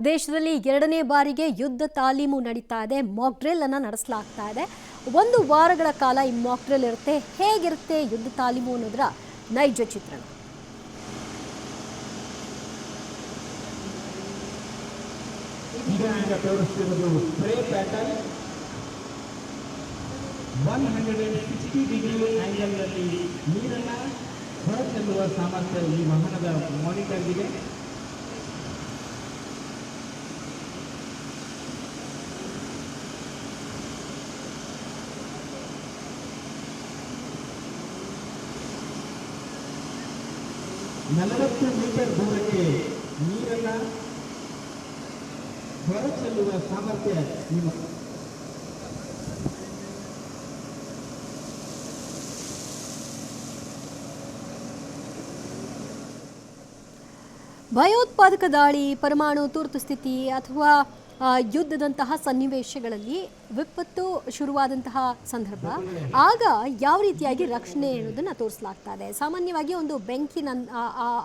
ದೇಶದಲ್ಲಿ ಎರಡನೇ ಬಾರಿಗೆ ಯುದ್ಧ ತಾಲೀಮು ನಡೀತಾ ಇದೆ. ಮಾಕ್ ಡ್ರಿಲ್ ಅನ್ನು ನಡೆಸಲಾಗ್ತಾ ಇದೆ. ಒಂದು ವಾರಗಳ ಕಾಲ ಈ ಮಾಕ್ ಡ್ರಿಲ್ ಇರುತ್ತೆ. ಹೇಗಿರುತ್ತೆ ಯುದ್ಧ ತಾಲೀಮು ಅನ್ನೋದರ ನೈಜ ಚಿತ್ರಣ. ಈಗ ತೋರಿಸ್ತಿರೋದು ಸ್ಪ್ರೇ ಪ್ಯಾಟರ್ನ್ 160 ಡಿಗ್ರಿ ಆಂಗಲ್ನಲ್ಲಿ ನೀರನ್ನು ಹೊರಚೆಲ್ಲುವ ಸಾಮರ್ಥ್ಯ ಈ ವಾಹನದ ಮಾನಿಟರ್ಗಿದೆ. ನಲವತ್ತು ಮೀಟರ್ ದೂರಕ್ಕೆ ನೀರನ್ನು ಹೊರಚೆಲ್ಲುವ ಸಾಮರ್ಥ್ಯ ನಿಮ್ಮ ಭಯೋತ್ಪಾದಕ ದಾಳಿ, ಪರಮಾಣು ತುರ್ತು ಸ್ಥಿತಿ ಅಥವಾ ಯುದ್ಧದಂತಹ ಸನ್ನಿವೇಶಗಳಲ್ಲಿ ವಿಪತ್ತು ಶುರುವಾದಂತಹ ಸಂದರ್ಭ ಆಗ ಯಾವ ರೀತಿಯಾಗಿ ರಕ್ಷಣೆ ಅನ್ನೋದನ್ನು ತೋರಿಸಲಾಗ್ತಾ ಇದೆ. ಸಾಮಾನ್ಯವಾಗಿ ಒಂದು ಬೆಂಕಿ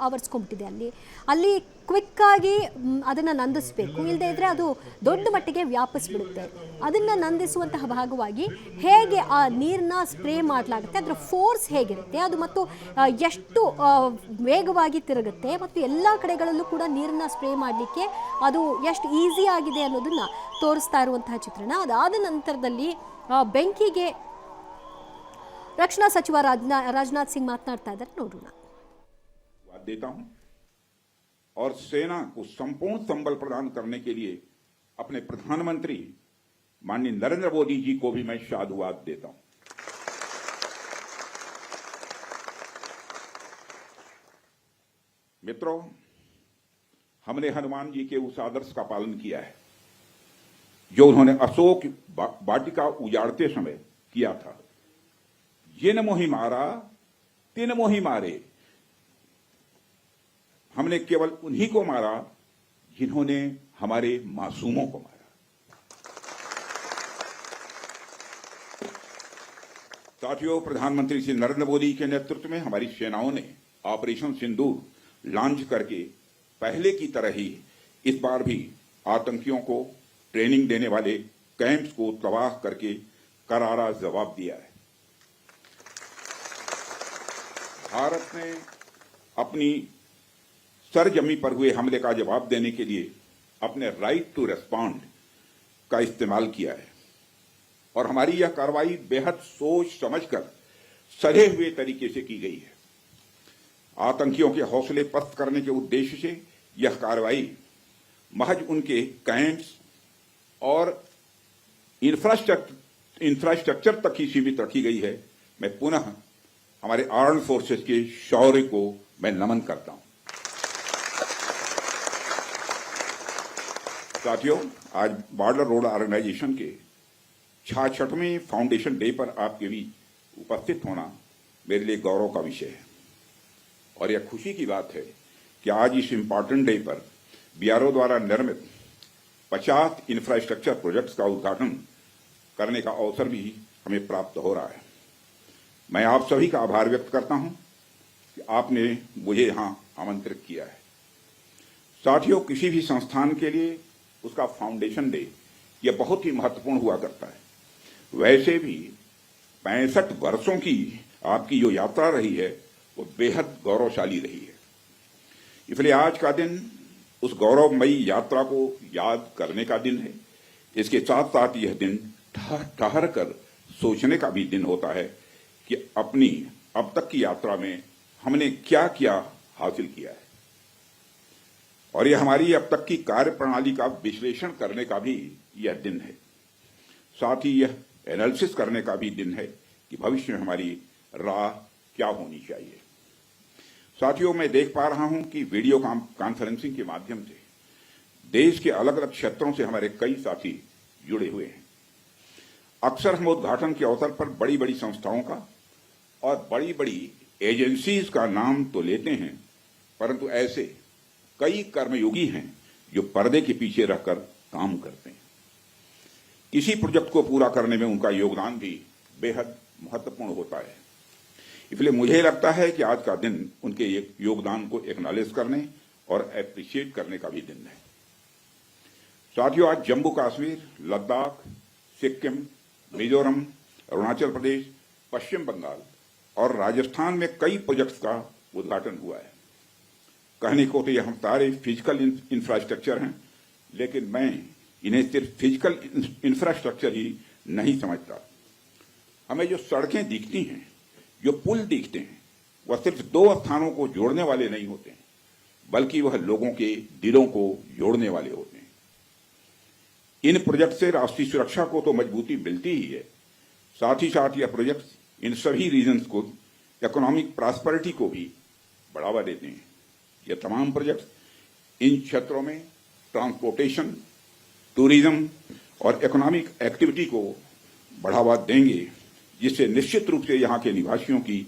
ಆವರಿಸ್ಕೊಂಡ್ಬಿಟ್ಟಿದೆ, ಅಲ್ಲಿ ಕ್ವಿಕ್ಕಾಗಿ ಅದನ್ನು ನಂದಿಸಬೇಕು, ಇಲ್ಲದೇ ಇದ್ದರೆ ಅದು ದೊಡ್ಡ ಮಟ್ಟಿಗೆ ವ್ಯಾಪಿಸ್ಬಿಡುತ್ತೆ. ಅದನ್ನು ನಂದಿಸುವಂತಹ ಭಾಗವಾಗಿ ಹೇಗೆ ಆ ನೀರನ್ನ ಸ್ಪ್ರೇ ಮಾಡಲಾಗುತ್ತೆ, ಅದರ ಫೋರ್ಸ್ ಹೇಗಿರುತ್ತೆ, ಅದು ಮತ್ತು ಎಷ್ಟು ವೇಗವಾಗಿ ತಿರುಗುತ್ತೆ, ಮತ್ತು ಎಲ್ಲ ಕಡೆಗಳಲ್ಲೂ ಕೂಡ ನೀರನ್ನ ಸ್ಪ್ರೇ ಮಾಡಲಿಕ್ಕೆ ಅದು ಎಷ್ಟು ಈಸಿ ಆಗಿದೆ ಅನ್ನೋದನ್ನು ತೋರಿಸ್ತಾ ಇರುವಂತಹ ಚಿತ್ರಣ. ಅದಾದ ನಂತರದಲ್ಲಿ ಬೆಂಕಿಗೆ ರಕ್ಷಣಾ ಸಚಿವ ರಾಜನಾಥ್ ಸಿಂಗ್ ಮಾತನಾಡ್ತಾ ಇದ್ದಾರೆ, ನೋಡೋಣ. और सेना को संपूर्ण संबल प्रदान करने के लिए अपने प्रधानमंत्री माननीय नरेंद्र मोदी जी को भी मैं साधुवाद देता हूं. मित्रों, हमने हनुमान जी के उस आदर्श का पालन किया है जो उन्होंने अशोक वाटिका उजाड़ते समय किया था. जिन मोहि मारा तिन मोहि मारे. हमने केवल उन्हीं को मारा जिन्होंने हमारे मासूमों को मारा. साथियों, प्रधानमंत्री श्री नरेंद्र मोदी के नेतृत्व में हमारी सेनाओं ने ऑपरेशन सिंदूर लॉन्च करके पहले की तरह ही इस बार भी आतंकियों को ट्रेनिंग देने वाले कैंप्स को तबाह करके करारा जवाब दिया है. भारत ने अपनी सरजमी पर हुए हमले का जवाब देने के लिए अपने राइट टू रेस्पॉन्ड का इस्तेमाल किया है और हमारी यह कार्रवाई बेहद सोच समझकर सधे हुए तरीके से की गई है. आतंकियों के हौसले पस्त करने के उद्देश्य से यह कार्रवाई महज उनके कैंप्स और इंफ्रास्ट्रक्चर तक ही सीमित रखी गई है. मैं पुनः हमारे आर्म्ड फोर्सेस के शौर्य को मैं नमन करता हूं. साथियों, आज बॉर्डर रोड ऑर्गेनाइजेशन के 66वें फाउंडेशन डे पर आपके बीच उपस्थित होना मेरे लिए गौरव का विषय है और यह खुशी की बात है कि आज इस इम्पॉर्टेंट डे पर बीआरओ द्वारा निर्मित 50 इंफ्रास्ट्रक्चर प्रोजेक्ट्स का उद्घाटन करने का अवसर भी हमें प्राप्त हो रहा है. मैं आप सभी का आभार व्यक्त करता हूं कि आपने मुझे यहां आमंत्रित किया है. साथियों, किसी भी संस्थान के लिए उसका फाउंडेशन डे यह बहुत ही महत्वपूर्ण हुआ करता है. वैसे भी 65 वर्षों की आपकी जो यात्रा रही है वो बेहद गौरवशाली रही है. इसलिए आज का दिन उस गौरवमयी यात्रा को याद करने का दिन है. इसके साथ साथ यह दिन ठहर कर सोचने का भी दिन होता है कि अपनी अब तक की यात्रा में हमने क्या क्या हासिल किया है और यह हमारी अब तक की कार्य प्रणाली का विश्लेषण करने का भी यह दिन है. साथ ही यह एनालिसिस करने का भी दिन है कि भविष्य में हमारी राह क्या होनी चाहिए. साथियों, मैं देख पा रहा हूं कि वीडियो कॉन्फ्रेंसिंग के माध्यम से देश के अलग अलग क्षेत्रों से हमारे कई साथी जुड़े हुए हैं. अक्सर हम उद्घाटन के अवसर पर बड़ी बड़ी संस्थाओं का और बड़ी बड़ी एजेंसीज का नाम तो लेते हैं, परंतु ऐसे कई कर्मयोगी हैं जो पर्दे के पीछे रहकर काम करते हैं. किसी प्रोजेक्ट को पूरा करने में उनका योगदान भी बेहद महत्वपूर्ण होता है. इसलिए मुझे लगता है कि आज का दिन उनके योगदान को एक्नॉलेज करने और एप्रिशिएट करने का भी दिन है. साथियों, आज जम्मू कश्मीर, लद्दाख, सिक्किम, मिजोरम, अरुणाचल प्रदेश, पश्चिम बंगाल और राजस्थान में कई प्रोजेक्ट्स का उद्घाटन हुआ है। कहने को तो ये हम सारे फिजिकल इंफ्रास्ट्रक्चर हैं, लेकिन मैं इन्हें सिर्फ फिजिकल इंफ्रास्ट्रक्चर ही नहीं समझता। हमें जो सड़कें दिखती हैं, जो पुल दिखते हैं, वह सिर्फ दो स्थानों को जोड़ने वाले नहीं होते हैं, बल्कि वह लोगों के दिलों को जोड़ने वाले होते हैं। इन प्रोजेक्ट से राष्ट्रीय सुरक्षा को तो मजबूती मिलती ही है, साथ ही साथ यह प्रोजेक्ट इन सभी रीजन्स को इकोनॉमिक प्रॉस्पेरिटी को भी बढ़ावा देते हैं। यह तमाम प्रोजेक्ट इन क्षेत्रों में ट्रांसपोर्टेशन, टूरिज्म और इकोनॉमिक एक्टिविटी को बढ़ावा देंगे, जिससे निश्चित रूप से यहाँ के निवासियों की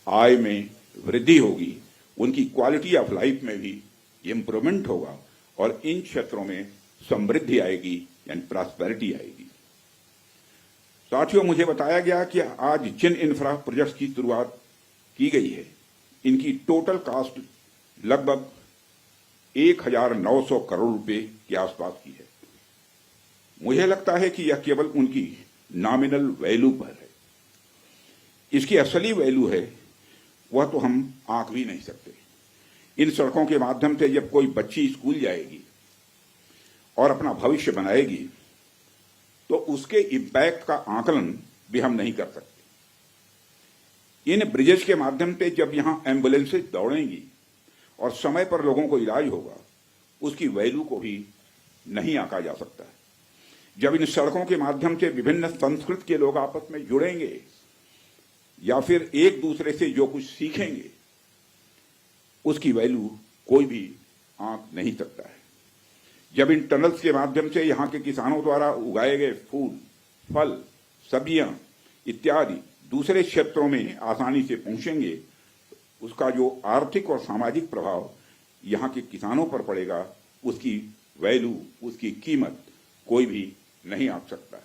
आय में वृद्धि होगी, उनकी क्वालिटी ऑफ लाइफ में भी इम्प्रूवमेंट होगा और इन क्षेत्रों में समृद्धि आएगी, यानी प्रॉस्पेरिटी आएगी। साथियों, मुझे बताया गया कि आज जिन इंफ्रा प्रोजेक्ट्स की शुरुआत की गई है, इनकी टोटल कॉस्ट लगभग 1900 करोड़ रुपए के आसपास की है। मुझे लगता है कि यह केवल उनकी नॉमिनल वैल्यू पर है। इसकी असली वैल्यू है वह तो हम आंक भी नहीं सकते। इन सड़कों के माध्यम से जब कोई बच्ची स्कूल जाएगी और अपना भविष्य बनाएगी, तो उसके इम्पैक्ट का आकलन भी हम नहीं कर सकते। इन ब्रिजेस के माध्यम से जब यहां एम्बुलेंसेज दौड़ेंगी और समय पर लोगों को इलाज होगा, उसकी वैल्यू को भी नहीं आंका जा सकता। जब इन सड़कों के माध्यम से विभिन्न संस्कृति के लोग आपस में जुड़ेंगे या फिर एक दूसरे से जो कुछ सीखेंगे, उसकी वैल्यू कोई भी आंक नहीं सकता है। जब इन टनल्स के माध्यम से यहाँ के किसानों द्वारा उगाए गए फूल, फल, सब्जियां इत्यादि दूसरे क्षेत्रों में आसानी से पहुंचेंगे, उसका जो आर्थिक और सामाजिक प्रभाव यहाँ के किसानों पर पड़ेगा, उसकी वैल्यू, उसकी कीमत कोई भी नहीं आंक सकता।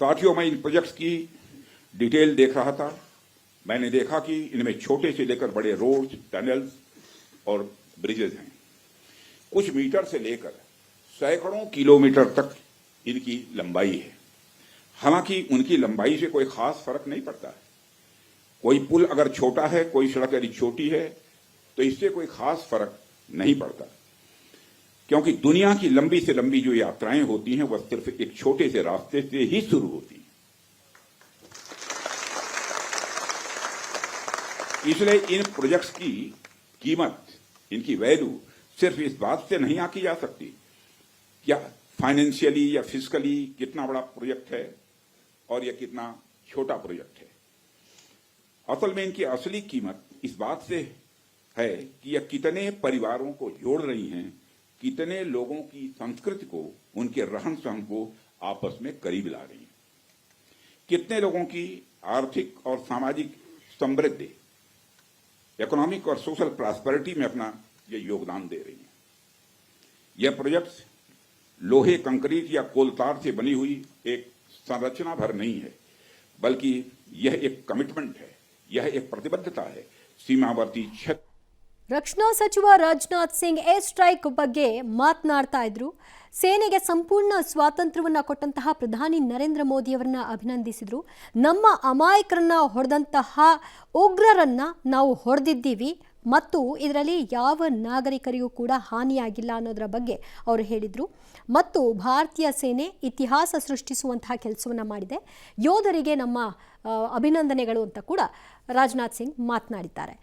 साथियों, मैं इन प्रोजेक्ट्स की डिटेल देख रहा था। मैंने देखा कि इनमें छोटे से लेकर बड़े रोड्स, टनल्स और ब्रिजेज हैं। कुछ मीटर से लेकर सैकड़ों किलोमीटर तक इनकी लंबाई है। हालांकि उनकी लंबाई से कोई खास फर्क नहीं पड़ता। कोई पुल अगर छोटा है, कोई सड़क यदि छोटी है, तो इससे कोई खास फर्क नहीं पड़ता, क्योंकि दुनिया की लंबी से लंबी जो यात्राएं होती हैं, वह सिर्फ एक छोटे से रास्ते से ही शुरू होती हैं। इसलिए इन प्रोजेक्ट्स की कीमत, इनकी वैल्यू सिर्फ इस बात से नहीं आंकी जा सकती क्या फाइनेंशियली या फिजिकली कितना बड़ा प्रोजेक्ट है और यह कितना छोटा प्रोजेक्ट है। असल में इनकी असली कीमत इस बात से है कि यह कितने परिवारों को जोड़ रही हैं, कितने लोगों की संस्कृति को, उनके रहन सहन को आपस में करीब ला रही हैं, कितने लोगों की आर्थिक और सामाजिक समृद्धि, इकोनॉमिक और सोशल प्रॉस्पेरिटी में अपना ये योगदान दे रही हैं। यह प्रोजेक्ट लोहे, कंक्रीट या कोलतार से बनी हुई एक संरचना भर नहीं है, बल्कि यह एक कमिटमेंट है, यह एक प्रतिबद्धता है सीमावर्ती क्षेत्र। ರಕ್ಷಣಾ ಸಚಿವ ರಾಜನಾಥ್ ಸಿಂಗ್ ಏರ್ ಸ್ಟ್ರೈಕ್ ಬಗ್ಗೆ ಮಾತನಾಡ್ತಾ ಇದ್ರು. ಸೇನೆಗೆ ಸಂಪೂರ್ಣ ಸ್ವಾತಂತ್ರ್ಯವನ್ನ ಕೊಟ್ಟಂತಹ ಪ್ರಧಾನಿ ನರೇಂದ್ರ ಮೋದಿಯವರನ್ನ ಅಭಿನಂದಿಸಿದ್ರು. ನಮ್ಮ ಅಮಾಯಕರನ್ನ ಹೊಡೆದಂತಹ ಉಗ್ರರನ್ನ ನಾವು ಹೊಡೆದಿದ್ದೀವಿ ಮತ್ತು ಇದರಲ್ಲಿ ಯಾವ ನಾಗರಿಕರಿಗೂ ಕೂಡ ಹಾನಿಯಾಗಿಲ್ಲ ಅನ್ನೋದರ ಬಗ್ಗೆ ಅವರು ಹೇಳಿದರು. ಮತ್ತು ಭಾರತೀಯ ಸೇನೆ ಇತಿಹಾಸ ಸೃಷ್ಟಿಸುವಂತಹ ಕೆಲಸವನ್ನು ಮಾಡಿದೆ, ಯೋಧರಿಗೆ ನಮ್ಮ ಅಭಿನಂದನೆಗಳು ಅಂತ ಕೂಡ ರಾಜನಾಥ್ ಸಿಂಗ್ ಮಾತನಾಡಿದ್ದಾರೆ.